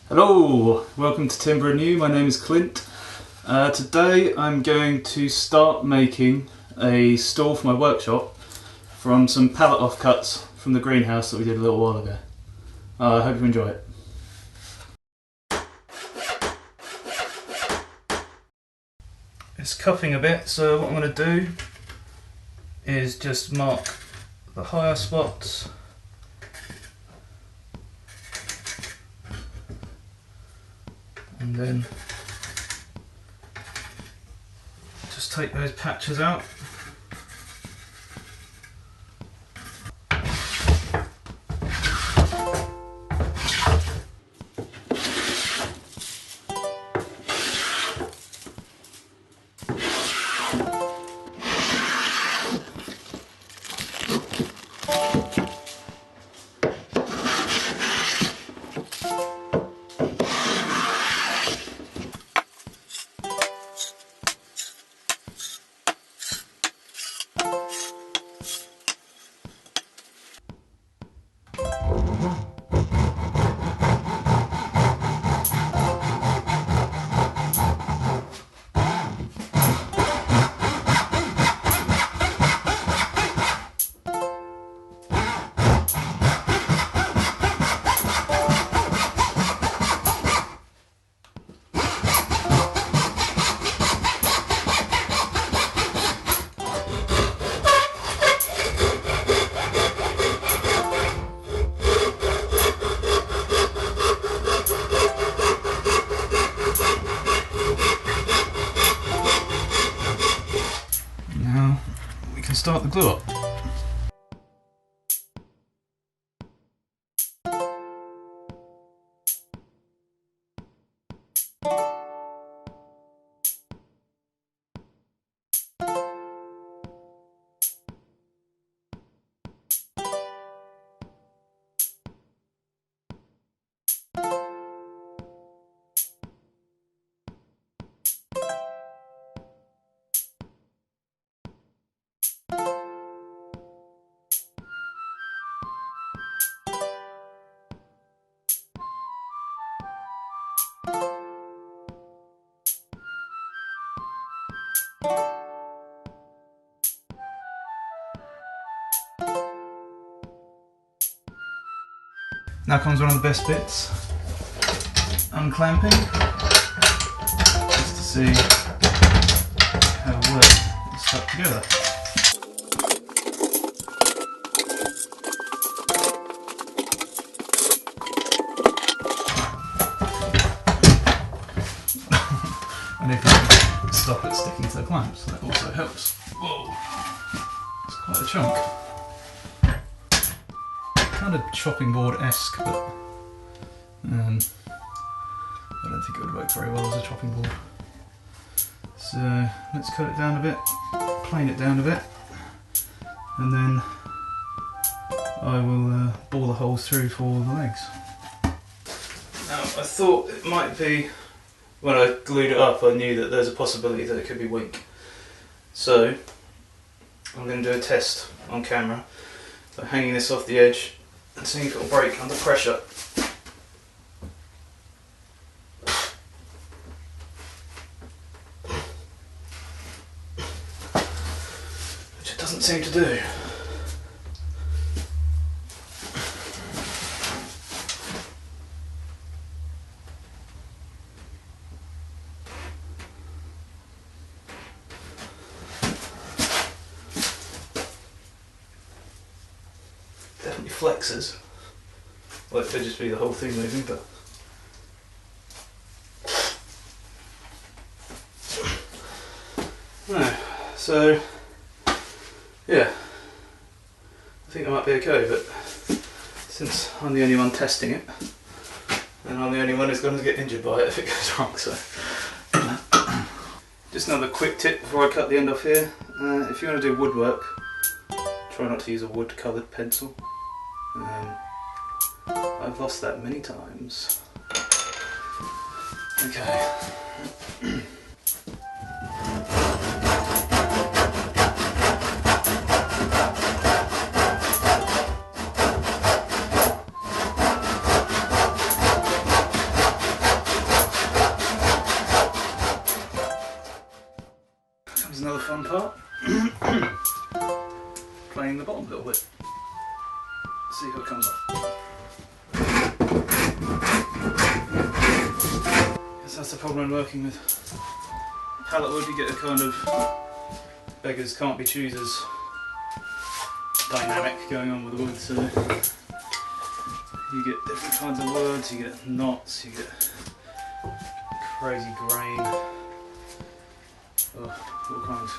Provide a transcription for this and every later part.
Hello, welcome to Timber and You. My name is Clint. Today I'm going to start making a stool for my workshop from some pallet offcuts from the greenhouse that we did a little while ago. I hope you enjoy it. It's cupping a bit, so what I'm going to do is just mark the higher spots and then just take those patches out. Now we can start the glue up. Now comes one of the best bits, unclamping, just to see how well it's stuck together. And if you can stop it sticking to the clamps, that also helps. Whoa, it's quite a chunk. Kind of chopping board-esque, but I don't think it would work very well as a chopping board. So let's cut it down a bit, plane it down a bit, and then I will bore the holes through for the legs. Now I thought it might be, when I glued it up I knew that there's a possibility that it could be weak. So I'm going to do a test on camera by hanging this off the edge and seeing if it will break under pressure. Which it doesn't seem to do. Definitely flexes. Well, it could just be the whole thing moving, but no. So yeah, I think I might be okay, but since I'm the only one testing it, and I'm the only one who's going to get injured by it if it goes wrong, so just another quick tip before I cut the end off here. If you want to do woodwork, try not to use a wood coloured pencil. I've lost that many times. Okay. fun part. Planing the bottom a little bit. See how it comes up. Guess that's the problem when working with pallet wood. You get a kind of beggars can't be choosers dynamic going on with the wood. So you get different kinds of words, you get knots, you get crazy grain, all kinds.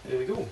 There we go.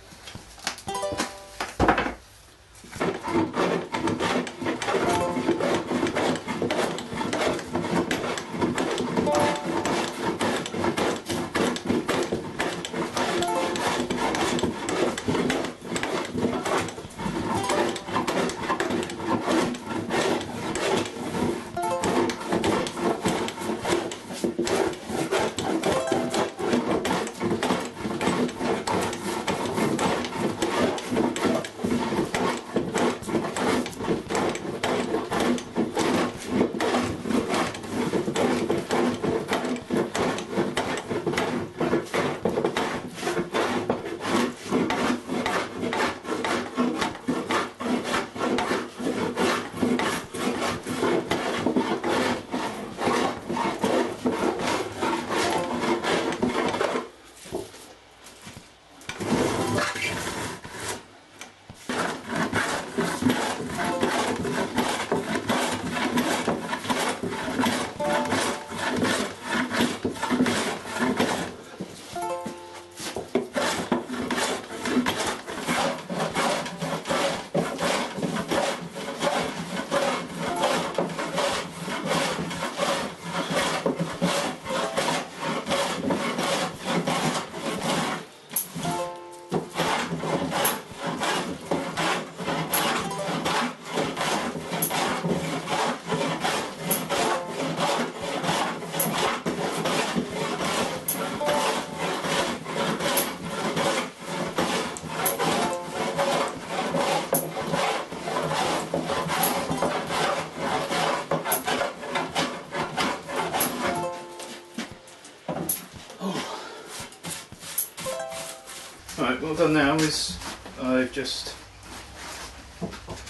Right, what I've done now is I've just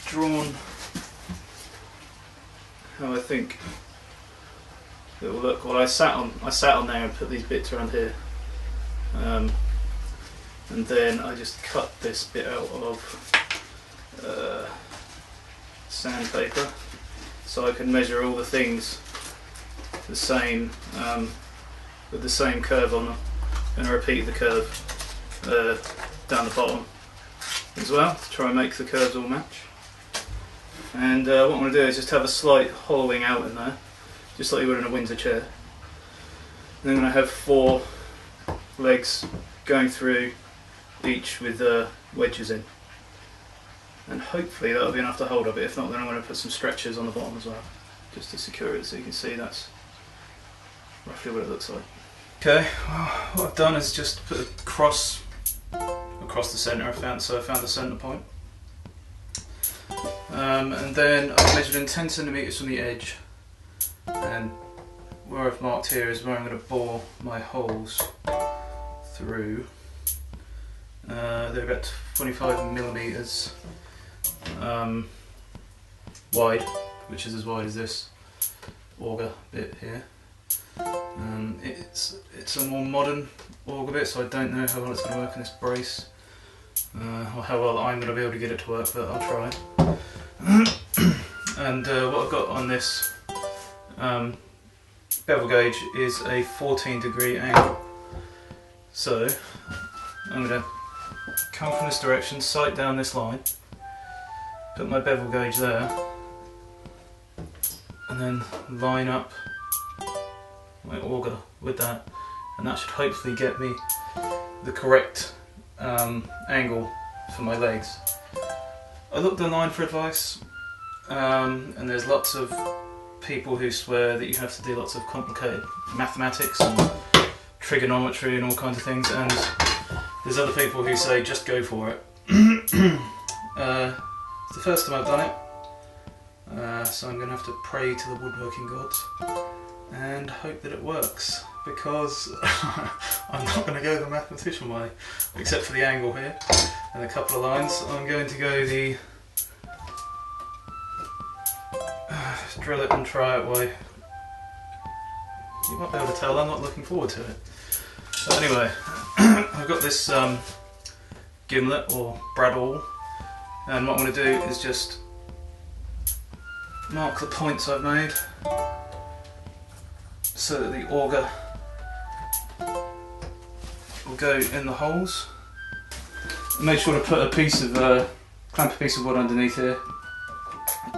drawn how I think it will look. Well, I sat on there and put these bits around here, and then I just cut this bit out of sandpaper so I can measure all the things the same with the same curve on them, and repeat the curve down the bottom as well to try and make the curves all match. And what I'm going to do is just have a slight hollowing out in there, just like you would in a Windsor chair. And then I'm going to have 4 legs going through each with wedges in, and hopefully that'll be enough to hold up it. If not, then I'm going to put some stretchers on the bottom as well, just to secure it, so you can see that's roughly what it looks like. Okay, well, what I've done is just put a cross across the centre. I found the centre point, and then I've measured in 10 centimetres from the edge, and where I've marked here is where I'm going to bore my holes through. They're about 25 millimetres wide, which is as wide as this auger bit here. It's a more modern auger bit, so I don't know how well it's going to work in this brace, or how well I'm going to be able to get it to work, but I'll try. And what I've got on this bevel gauge is a 14-degree angle. So I'm going to come from this direction, sight down this line, put my bevel gauge there, and then line up my auger with that, and that should hopefully get me the correct angle for my legs. I looked online for advice, and there's lots of people who swear that you have to do lots of complicated mathematics and trigonometry and all kinds of things, and there's other people who say just go for it. It's the first time I've done it, so I'm going to have to pray to the woodworking gods and hope that it works, because I'm not going to go the mathematician way, except for the angle here and a couple of lines. I'm going to go the drill it and try it way. You might be able to tell I'm not looking forward to it. So anyway, I've got this gimlet or bradawl, and what I'm going to do is just mark the points I've made so that the auger will go in the holes. Make sure to put a piece of clamp a piece of wood underneath here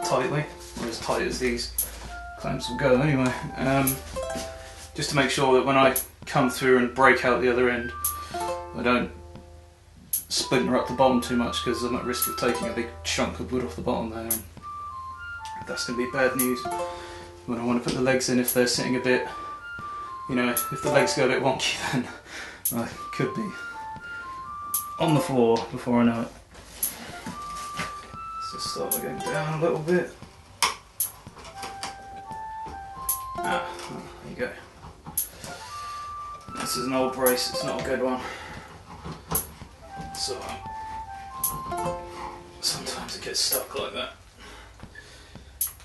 tightly, or as tight as these clamps will go anyway, just to make sure that when I come through and break out the other end, I don't splinter up the bottom too much, because I'm at risk of taking a big chunk of wood off the bottom there, and that's going to be bad news when I want to put the legs in. If they're sitting a bit, you know, if the legs go a bit wonky, then I could be on the floor before I know it. Let's just start by going down a little bit. There you go. This is an old brace, it's not a good one. So sometimes it gets stuck like that.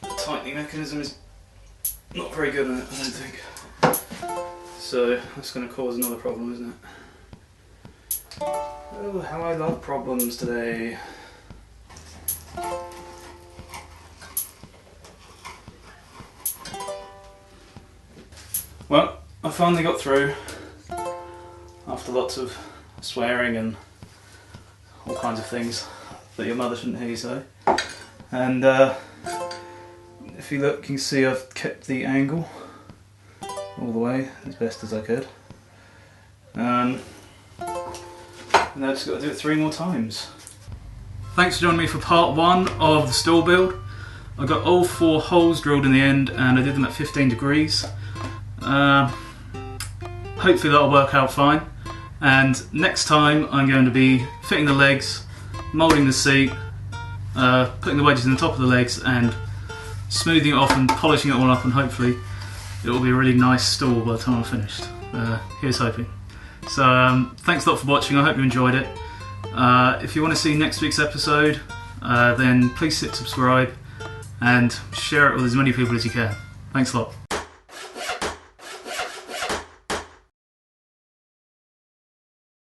The tightening mechanism is not very good on it, I don't think. So that's going to cause another problem, isn't it? Oh, how I love problems today. Well, I finally got through after lots of swearing and all kinds of things that your mother shouldn't hear you say. And if you look, you can see I've kept the angle all the way as best as I could. And I've just got to do it 3 more times. Thanks for joining me for part 1 of the stool build. I got all 4 holes drilled in the end, and I did them at 15 degrees. Hopefully that'll work out fine. And next time I'm going to be fitting the legs, moulding the seat, putting the wedges in the top of the legs and smoothing it off and polishing it all up, and hopefully it will be a really nice stool by the time I'm finished. Here's hoping. So thanks a lot for watching, I hope you enjoyed it. If you want to see next week's episode, then please hit subscribe and share it with as many people as you can. Thanks a lot.